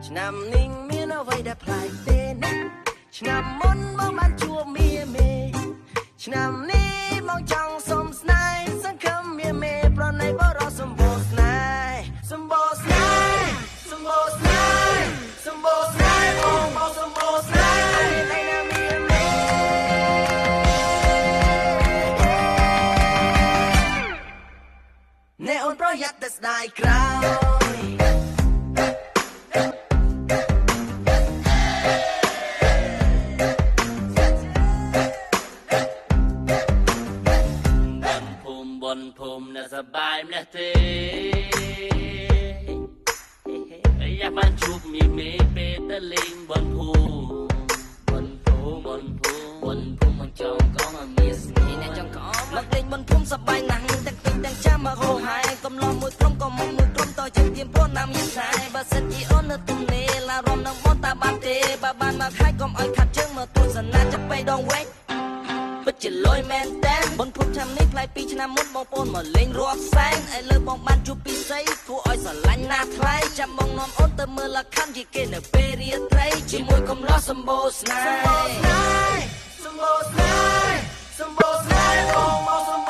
ឆ្នាំនេះមានអ្វីដែលប្លែកទេណាឆ្នាំមុនមកបានជួបមាមេឆ្នាំនេះមកចង់សុំស្នេហ៍សង្ឃឹមមាមេប្រណីបរោះសម្បូរស្នេហ៍សម្បូរស្នេហ៍សម្បូរស្នេហ៍សម្បូរស្នេហ៍បងសម្បូរស្នេហ៍តែណាមាមេអ្នកអូនប្រយ័ត្នតែស្ដាយក្រោយสบายម្ល៉េះទេอยากបានជួបមីមេពេលទៅលេងបនភូមកចង់កងមានស្នេហ៍អ្នកចង់កងមកលេងបនភូសบายណាស់ទាំងពេញទាំងចាំមកហោហើយកុំឡំមួយក្រុមក៏មកមួយក្រុមតជាទៀមព្រោះណាមានខ្សែបើសិនជាអូននៅទំនេរឡារំនឹងបងតាបានទេបើបានមកហើយកុំឲ្យខាត់ជើងមកទស្សនាចាប់បេដងវែងពិតជាលយមែនតែនបនភូឆ្នាំនេះផ្លែពីឆ្នាំមុនបងប្អូនមកលេងរាប់សែនឥឡូវបងបានជួបពិសីគួរឲ្យស្រឡាញ់ណាស់ថ្លៃចាំបងនាំអូនទៅមើលលក្ខខណ្ឌជាគេនៅពេលរាត្រីជាមួយកំឡោះសម្បូរស្នេហ៍សម្បូរស្នេហ៍សម្បូរស្នេហ៍សម្បូរស្នេហ៍បងសម្បូរ